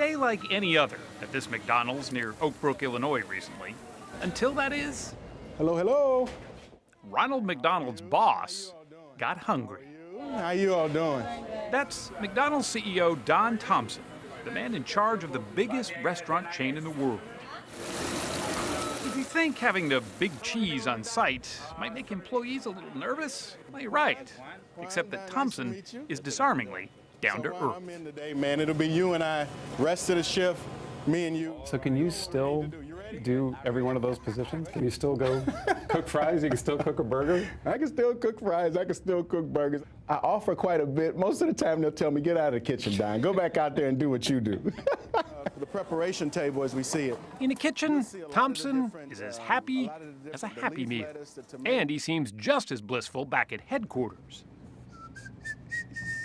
day like any other at this McDonald's near Oak Brook, Illinois recently. Until that is... Hello, hello. Ronald McDonald's boss got hungry. How you all doing? That's McDonald's CEO Don Thompson, the man in charge of the biggest restaurant chain in the world. If you think having the big cheese on site might make employees a little nervous, well, you're right. Except that Thompson is disarmingly down to earth. I'm in today, man. It'll be you and I, rest of the shift, me and you. So can you still do every one of those positions? Can you still go cook fries? You can still cook a burger? I can still cook fries. I can still cook burgers. I offer quite a bit. Most of the time they'll tell me, get out of the kitchen, Don. Go back out there and do what you do. The preparation table as we see it. In the kitchen, Thompson is as happy as a Happy Meal. And he seems just as blissful back at headquarters.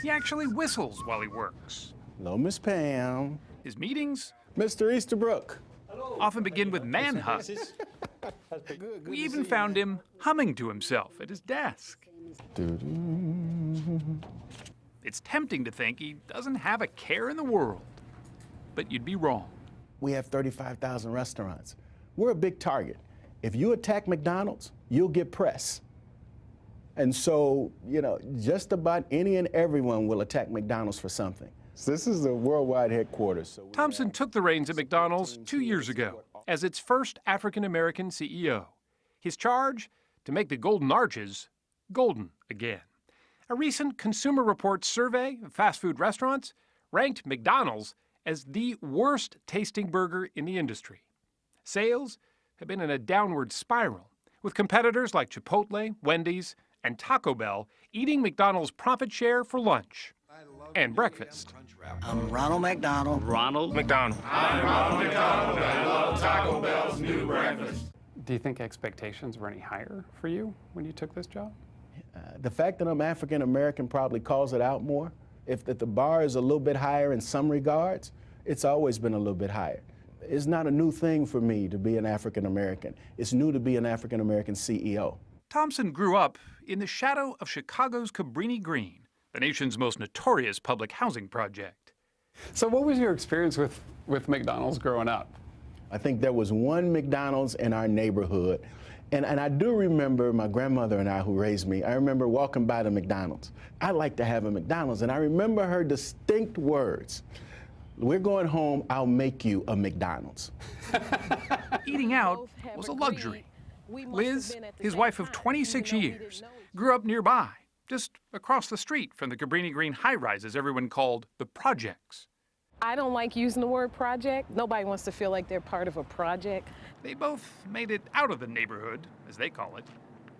He actually whistles while he works. Hello, Miss Pam. His meetings Mr. Easterbrook. often begin with man-hugs. We even found him humming to himself at his desk. It's tempting to think he doesn't have a care in the world, but you'd be wrong. We have 35,000 restaurants. We're a big target. If you attack McDonald's, you'll get press. And so, you know, just about any and everyone will attack McDonald's for something. So this is the worldwide headquarters. Thompson took the reins at McDonald's 2 years ago as its first African-American CEO. His charge? To make the golden arches golden again. A recent Consumer Reports survey of fast food restaurants ranked McDonald's as the worst tasting burger in the industry. Sales have been in a downward spiral, with competitors like Chipotle, Wendy's, and Taco Bell eating McDonald's profit share for lunch and breakfast. I'm Ronald McDonald. Ronald McDonald. I'm Ronald McDonald, and I love Taco Bell's new breakfast. Do you think expectations were any higher for you when you took this job? The fact that I'm African American probably calls it out more. If the bar is a little bit higher in some regards, it's always been a little bit higher. It's not a new thing for me to be an African American. It's new to be an African American CEO. Thompson grew up in the shadow of Chicago's Cabrini Green, the nation's most notorious public housing project. So what was your experience with McDonald's growing up? I think there was one McDonald's in our neighborhood. And I do remember my grandmother and I, who raised me, I remember walking by the McDonald's. I'd like to have a McDonald's. And I remember her distinct words, "We're going home, I'll make you a McDonald's." Eating out was a luxury. Liz, his wife of 26 years, grew up nearby, just across the street from the Cabrini Green high-rises everyone called the projects. I don't like using the word project. Nobody wants to feel like they're part of a project. They both made it out of the neighborhood, as they call it.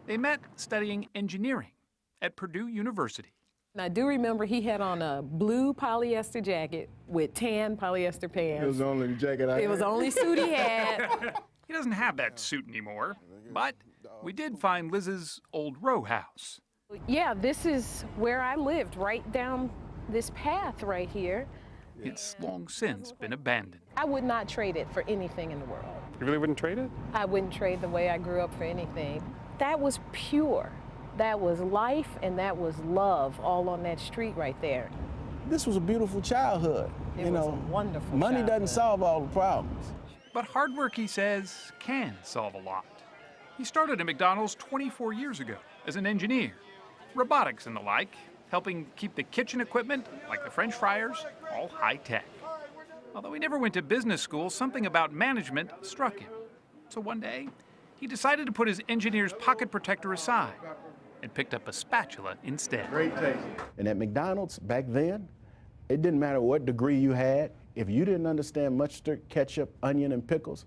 They met studying engineering at Purdue University. And I do remember he had on a blue polyester jacket with tan polyester pants. It was the only jacket I had. It was the only suit he had. He doesn't have that suit anymore, but we did find Liz's old row house. Yeah, this is where I lived, right down this path right here. It's long since been abandoned. I would not trade it for anything in the world. You really wouldn't trade it? I wouldn't trade the way I grew up for anything. That was pure. That was life and that was love all on that street right there. This was a beautiful childhood. It was a wonderful money childhood. doesn't solve all the problems. But hard work, he says, can solve a lot. He started at McDonald's 24 years ago as an engineer, robotics and the like, helping keep the kitchen equipment, like the French fryers, all high-tech. Although he never went to business school, something about management struck him. So one day, he decided to put his engineer's pocket protector aside and picked up a spatula instead. Great taste. And at McDonald's back then, it didn't matter what degree you had. If you didn't understand mustard, ketchup, onion, and pickles,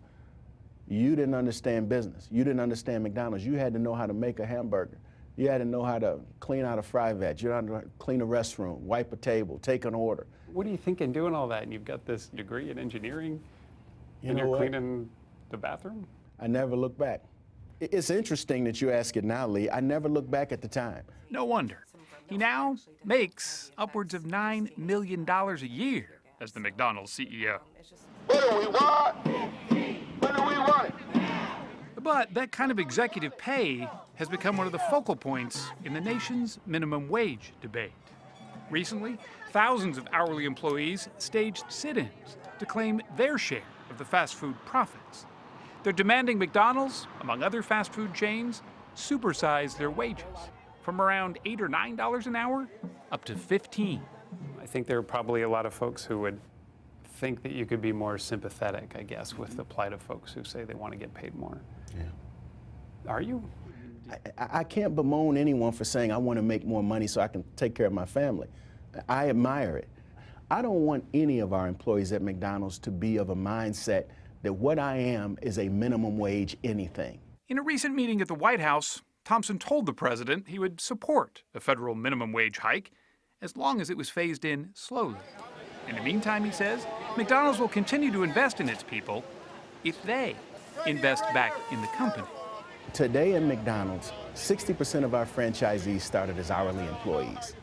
you didn't understand business. You didn't understand McDonald's. You had to know how to make a hamburger. You had to know how to clean out a fry vat. You had to clean a restroom, wipe a table, take an order. What are you thinking doing all that and you've got this degree in engineering and know you're what? cleaning the bathroom? I never look back. It's interesting that you ask it now, Lee. I never looked back at the time. No wonder. He now makes upwards of $9 million a year as the McDonald's CEO. What do we want? What do we want? But that kind of executive pay has become one of the focal points in the nation's minimum wage debate. Recently, thousands of hourly employees staged sit-ins to claim their share of the fast food profits. They're demanding McDonald's, among other fast food chains, supersize their wages from around $8 or $9 an hour up to $15. I think there are probably a lot of folks who would think that you could be more sympathetic, I guess, with the plight of folks who say they want to get paid more. Yeah. Are you? I can't bemoan anyone for saying I want to make more money so I can take care of my family. I admire it. I don't want any of our employees at McDonald's to be of a mindset that what I am is a minimum wage anything. In a recent meeting at the White House, Thompson told the president he would support a federal minimum wage hike as long as it was phased in slowly. In the meantime, he says, McDonald's will continue to invest in its people if they invest back in the company. Today in McDonald's, 60% of our franchisees started as hourly employees.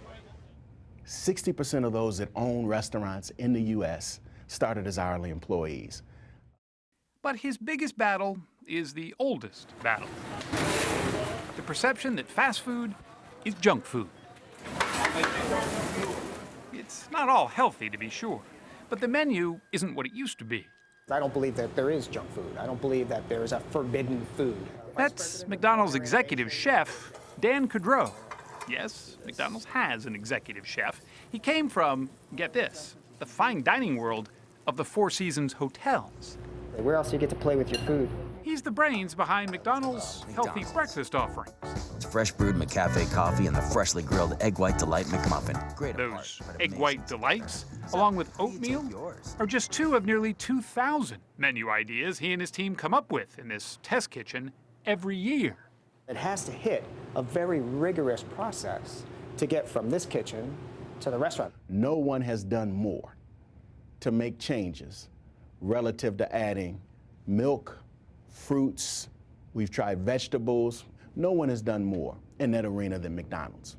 60% of those that own restaurants in the U.S. started as hourly employees. But his biggest battle is the oldest battle. The perception that fast food is junk food. It's not all healthy, to be sure, but the menu isn't what it used to be. I don't believe that there is junk food. I don't believe that there is a forbidden food. That's McDonald's executive chef, Dan Kudrow. Yes, McDonald's has an executive chef. He came from, get this, the fine dining world of the Four Seasons hotels. Where else do you get to play with your food? He's the brains behind McDonald's healthy breakfast offerings. It's fresh brewed McCafe coffee and the freshly grilled Egg White Delight McMuffin. Great Those Egg White Delights, along with oatmeal, are just two of nearly 2,000 menu ideas he and his team come up with in this test kitchen every year. It has to hit a very rigorous process to get from this kitchen to the restaurant. No one has done more to make changes relative to adding milk, fruits. We've tried vegetables. No one has done more in that arena than McDonald's.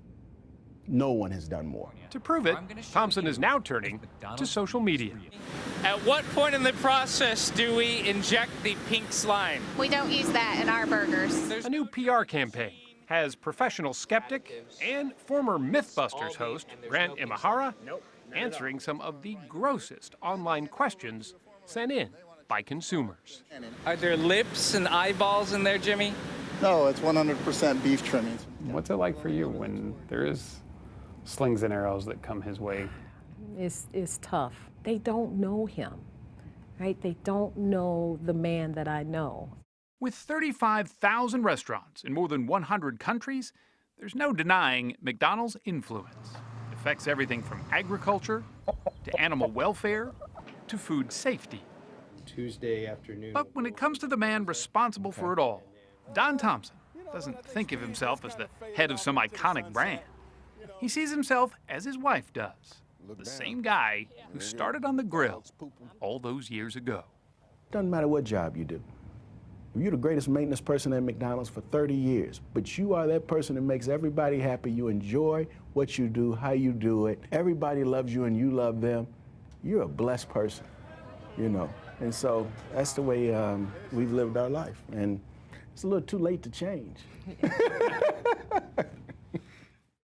No one has done more. To prove it, Thompson is now turning to social media. At what point in the process do we inject the pink slime? We don't use that in our burgers. A new PR campaign has professional skeptic and former Mythbusters host Grant Imahara answering some of the grossest online questions sent in by consumers. Are there lips and eyeballs in there, Jimmy? No, it's 100% beef trimmings. What's it like for you when there is slings and arrows that come his way? It's tough. They don't know him, right? They don't know the man that I know. With 35,000 restaurants in more than 100 countries, there's no denying McDonald's influence. It affects everything from agriculture to animal welfare to food safety. Tuesday afternoon. But when it comes to the man responsible for it all, Don Thompson doesn't think of himself as the head of some iconic brand. He sees himself as his wife does, the same guy who started on the grill all those years ago. Doesn't matter what job you do. If you're the greatest maintenance person at McDonald's for 30 years, but you are that person that makes everybody happy, you enjoy what you do, how you do it, everybody loves you and you love them, you're a blessed person, you know. And so that's the way we've lived our life. And it's a little too late to change.